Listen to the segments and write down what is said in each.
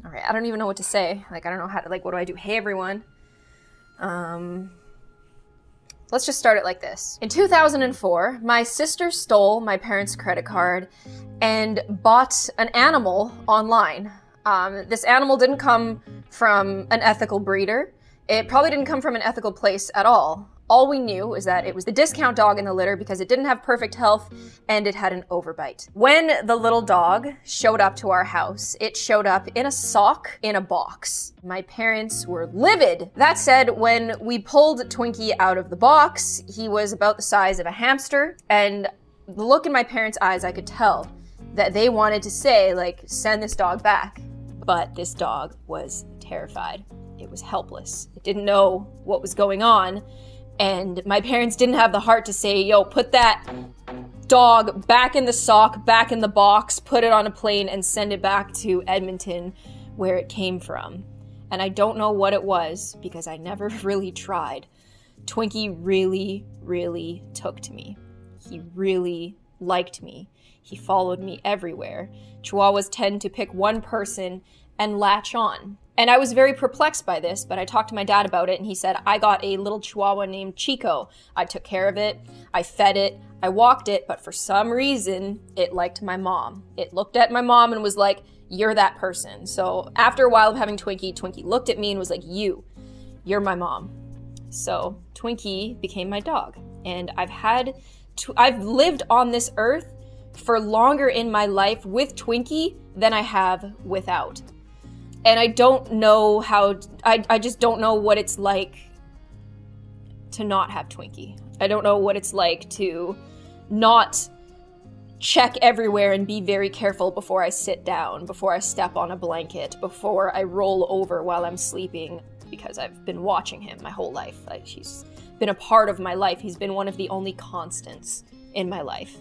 All right, I don't even know what to say. Like, I don't know how to, like, what do I do? Hey, everyone. Let's just start it like this. In 2004, my sister stole my parents' credit card and bought an animal online. This animal didn't come from an ethical breeder. It probably didn't come from an ethical place at all. All we knew is that it was the discount dog in the litter because it didn't have perfect health and it had an overbite. When the little dog showed up to our house, it showed up in a sock in a box. My parents were livid. That said, when we pulled Twinkie out of the box, he was about the size of a hamster, and the look in my parents' eyes, I could tell that they wanted to say, like, send this dog back. But this dog was terrified. It was helpless. It didn't know what was going on. And my parents didn't have the heart to say, yo, put that dog back in the sock, back in the box, put it on a plane and send it back to Edmonton where it came from. And I don't know what it was because I never really tried. Twinkie really, really took to me. He really liked me. He followed me everywhere. Chihuahuas tend to pick one person and latch on. And I was very perplexed by this, but I talked to my dad about it and he said, I got a little Chihuahua named Chico. I took care of it, I fed it, I walked it, but for some reason, it liked my mom. It looked at my mom and was like, you're that person. So after a while of having Twinkie, Twinkie looked at me and was like, you're my mom. So Twinkie became my dog. And I've lived on this earth for longer in my life with Twinkie than I have without. And I don't know how, I just don't know what it's like to not have Twinkie. I don't know what it's like to not check everywhere and be very careful before I sit down, before I step on a blanket, before I roll over while I'm sleeping, because I've been watching him my whole life. Like, he's been a part of my life. He's been one of the only constants in my life.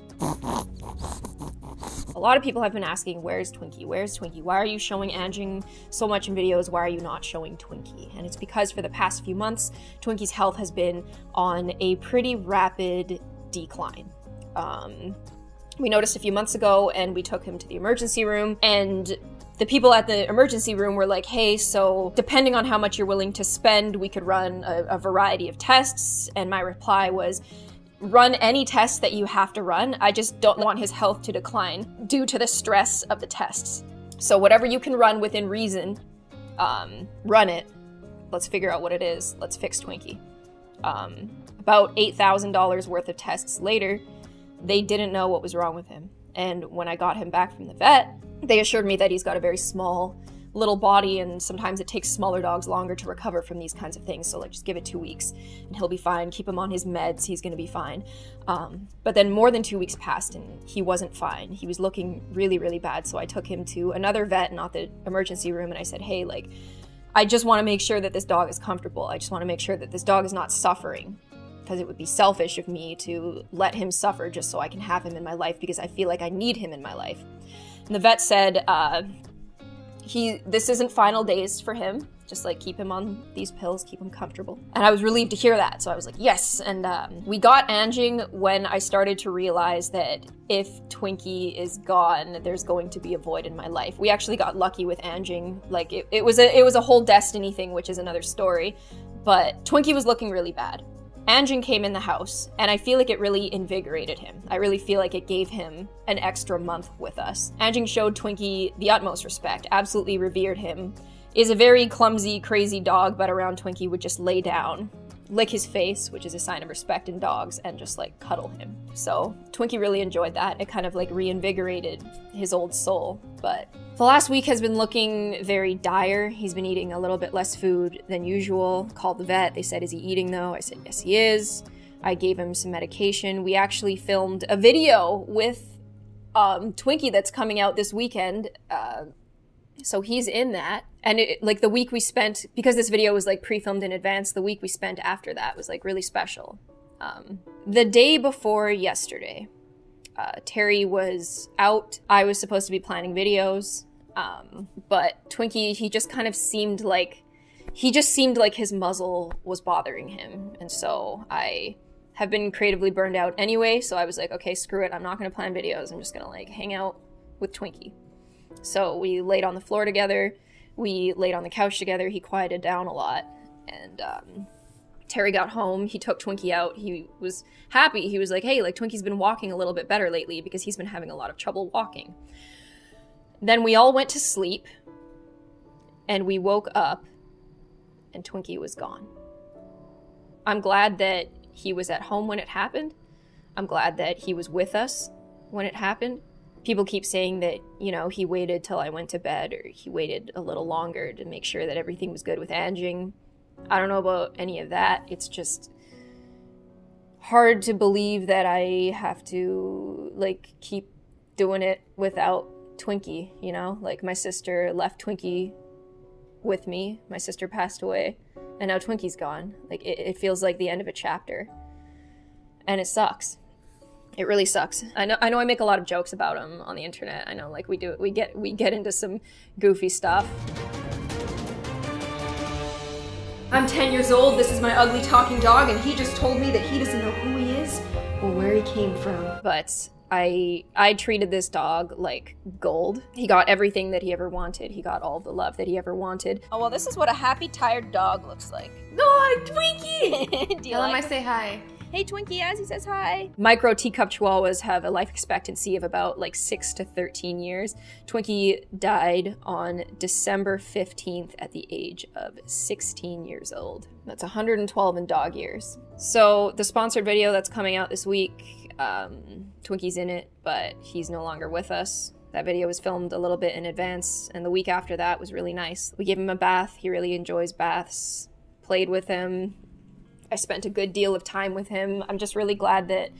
A lot of people have been asking, where's Twinkie? Where's Twinkie? Why are you showing Anjing so much in videos? Why are you not showing Twinkie? And it's because for the past few months, Twinkie's health has been on a pretty rapid decline. We noticed a few months ago and we took him to the emergency room, and the people at the emergency room were like, hey, so depending on how much you're willing to spend, we could run a variety of tests. And my reply was, run any tests that you have to run. I just don't want his health to decline due to the stress of the tests. So whatever you can run within reason, run it. Let's figure out what it is. Let's fix Twinkie. About $8,000 worth of tests later, they didn't know what was wrong with him. And when I got him back from the vet, they assured me that he's got a very small little body, and sometimes it takes smaller dogs longer to recover from these kinds of things. So like, just give it 2 weeks and he'll be fine. Keep him on his meds. He's going to be fine. But then more than 2 weeks passed and he wasn't fine. He was looking really, really bad. So I took him to another vet, not the emergency room. And I said, hey, like, I just want to make sure that this dog is comfortable. I just want to make sure that this dog is not suffering, because it would be selfish of me to let him suffer just so I can have him in my life, because I feel like I need him in my life. And the vet said, this isn't final days for him. Just like, keep him on these pills, keep him comfortable. And I was relieved to hear that. So I was like, yes. And we got Anjing when I started to realize that if Twinkie is gone, there's going to be a void in my life. We actually got lucky with Anjing. Like, it was a whole destiny thing, which is another story. But Twinkie was looking really bad. Anjing came in the house, and I feel like it really invigorated him. I really feel like it gave him an extra month with us. Anjing showed Twinkie the utmost respect, absolutely revered him. Is a very clumsy, crazy dog, but around Twinkie would just lay down, lick his face, which is a sign of respect in dogs, and just like cuddle him. So Twinkie really enjoyed that. It kind of like reinvigorated his old soul. But the last week has been looking very dire. He's been eating a little bit less food than usual. Called the vet. They said, is he eating though? I said, yes, he is. I gave him some medication. We actually filmed a video with Twinkie that's coming out this weekend. So he's in that. And like the week we spent, because this video was like pre-filmed in advance, the week we spent after that was like really special. The day before yesterday, Terry was out. I was supposed to be planning videos, but Twinkie, he just kind of seemed like, his muzzle was bothering him. And so I have been creatively burned out anyway. So I was like, okay, screw it. I'm not going to plan videos. I'm just going to like hang out with Twinkie. So we laid on the floor together. We laid on the couch together, he quieted down a lot, and Terry got home, he took Twinkie out, he was happy, he was like, hey, like Twinkie's been walking a little bit better lately because he's been having a lot of trouble walking. Then we all went to sleep, and we woke up, and Twinkie was gone. I'm glad that he was at home when it happened. I'm glad that he was with us when it happened. People keep saying that, you know, he waited till I went to bed, or he waited a little longer to make sure that everything was good with Anjing. I don't know about any of that. It's just hard to believe that I have to, like, keep doing it without Twinkie, you know? Like, my sister left Twinkie with me. My sister passed away, and now Twinkie's gone. Like, it feels like the end of a chapter. And it sucks. It really sucks. I know I make a lot of jokes about him on the internet. I know, like, we get into some goofy stuff. I'm 10 years old, this is my ugly talking dog, and he just told me that he doesn't know who he is or where he came from. But I treated this dog like gold. He got everything that he ever wanted. He got all the love that he ever wanted. Oh, well, this is what a happy, tired dog looks like. No, Twinkie! Do you like him? Say hi. Hey, Twinkie, as he says hi. Micro teacup chihuahuas have a life expectancy of about like 6 to 13 years. Twinkie died on December 15th at the age of 16 years old. That's 112 in dog years. So the sponsored video that's coming out this week, Twinkie's in it, but he's no longer with us. That video was filmed a little bit in advance, and the week after that was really nice. We gave him a bath. He really enjoys baths. Played with him. I spent a good deal of time with him. I'm just really glad that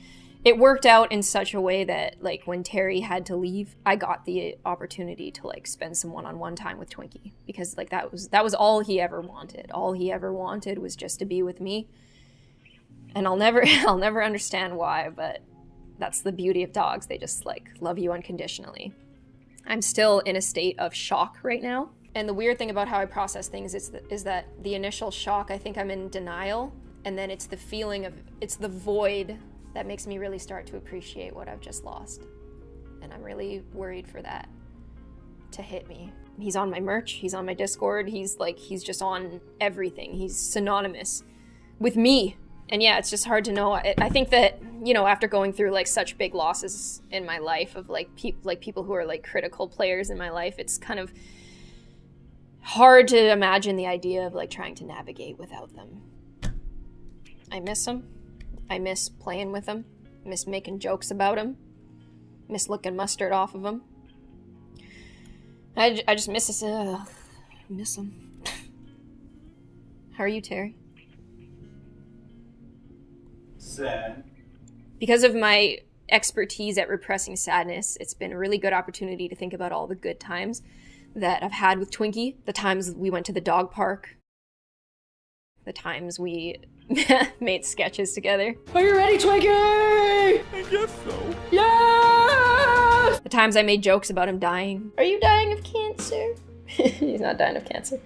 it worked out in such a way that, like, when Terry had to leave, I got the opportunity to, like, spend some one-on-one time with Twinkie, because, like, that was all he ever wanted. All he ever wanted was just to be with me. And I'll never understand why, but that's the beauty of dogs. They just, like, love you unconditionally. I'm still in a state of shock right now. And the weird thing about how I process things is that the initial shock, I think I'm in denial. And then it's the feeling of, it's the void that makes me really start to appreciate what I've just lost. And I'm really worried for that to hit me. He's on my merch, he's on my Discord, he's just on everything. He's synonymous with me. And yeah, it's just hard to know. I think that, you know, after going through like such big losses in my life of like people who are like critical players in my life, it's kind of hard to imagine the idea of like trying to navigate without them. I miss him. I miss playing with him. I miss making jokes about him. Miss licking mustard off of him. I just miss him. How are you, Terry? Sad. Because of my expertise at repressing sadness, it's been a really good opportunity to think about all the good times that I've had with Twinkie. The times we went to the dog park. The times we made sketches together. Are you ready, Twinkie? I guess so. Yeah! The times I made jokes about him dying. Are you dying of cancer? He's not dying of cancer.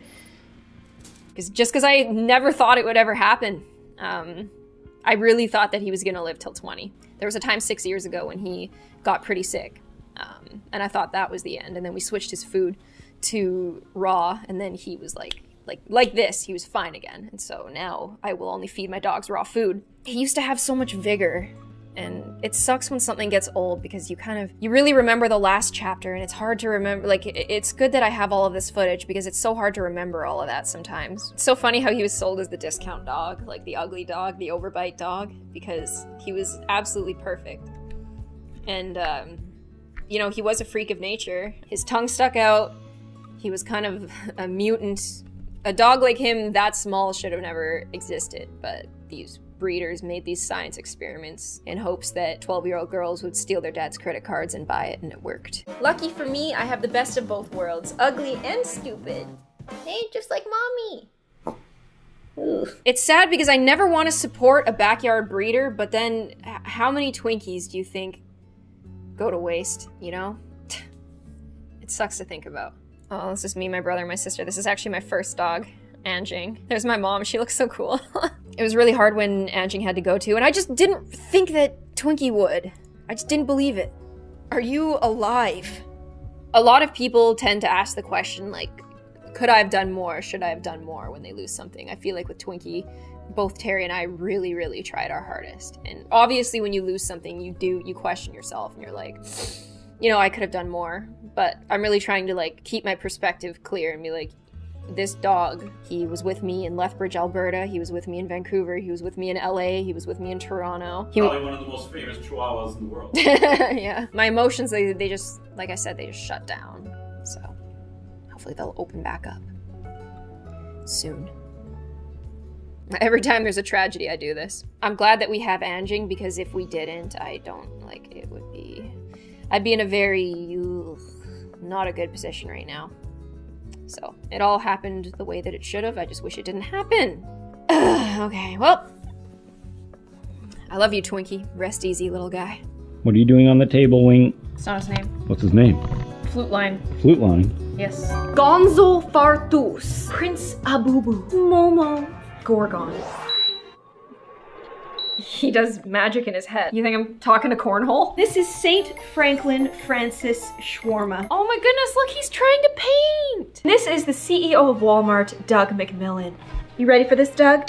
Just because I never thought it would ever happen. I really thought that he was gonna live till 20. There was a time 6 years ago when he got pretty sick. And I thought that was the end. And then we switched his food to raw, and then he was like this, he was fine again. And so now I will only feed my dogs raw food. He used to have so much vigor, and it sucks when something gets old because you really remember the last chapter, and it's hard to remember. Like, it's good that I have all of this footage because it's so hard to remember all of that sometimes. It's so funny how he was sold as the discount dog, like the ugly dog, the overbite dog, because he was absolutely perfect. And, you know, he was a freak of nature. His tongue stuck out. He was kind of a mutant. A dog like him that small should have never existed, but these breeders made these science experiments in hopes that 12-year-old girls would steal their dad's credit cards and buy it, and it worked. Lucky for me, I have the best of both worlds, ugly and stupid. Hey, just like mommy. Oof. It's sad because I never want to support a backyard breeder, but then how many Twinkies do you think go to waste, you know? It sucks to think about. Oh, this is me, my brother, and my sister. This is actually my first dog, Anjing. There's my mom. She looks so cool. It was really hard when Anjing had to go too, and I just didn't think that Twinkie would. I just didn't believe it. Are you alive? A lot of people tend to ask the question, like, Could I have done more? Should I have done more when they lose something? I feel like with Twinkie, both Terry and I really, really tried our hardest. And obviously when you lose something, you question yourself and you're like, you know, I could have done more. But I'm really trying to like keep my perspective clear and be like, this dog, he was with me in Lethbridge, Alberta. He was with me in Vancouver. He was with me in LA. He was with me in Toronto. Probably one of the most famous chihuahuas in the world. Yeah. My emotions, they just, like I said, they just shut down. So hopefully they'll open back up soon. Every time there's a tragedy, I do this. I'm glad that we have Anjing, because if we didn't, I don't, like, it would be... I'd be in a very... not a good position right now. So, it all happened the way that it should have. I just wish it didn't happen. Okay, well... I love you, Twinkie. Rest easy, little guy. What are you doing on the table, Wing? It's not his name. What's his name? Flute line. Flute line? Yes. Gonzo Fartus. Prince Abubu. Momo. Gorgon. He does magic in his head. You think I'm talking to Cornhole? This is Saint Franklin Francis Shawarma. Oh my goodness, look, he's trying to paint! This is the CEO of Walmart, Doug McMillan. You ready for this, Doug?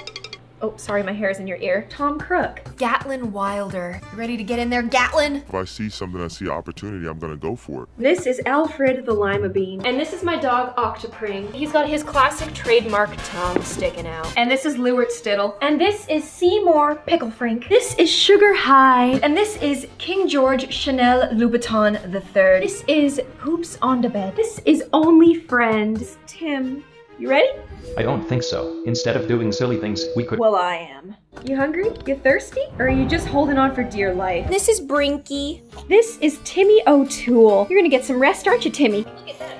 Oh, sorry, my hair is in your ear. Tom Crook. Gatlin Wilder. You ready to get in there, Gatlin? If I see something, I see opportunity, I'm gonna go for it. This is Alfred the Lima Bean. And this is my dog, Octopring. He's got his classic trademark tongue sticking out. And this is Lewert Stittle. And this is Seymour Picklefrink. This is Sugar Hyde. And this is King George Chanel Louboutin III. This is Hoops on the Bed. This is Only Friends. Tim, you ready? I don't think so. Instead of doing silly things, we could— Well, I am. You hungry? You thirsty? Or are you just holding on for dear life? This is Brinky. This is Timmy O'Toole. You're gonna get some rest, aren't you, Timmy? Get that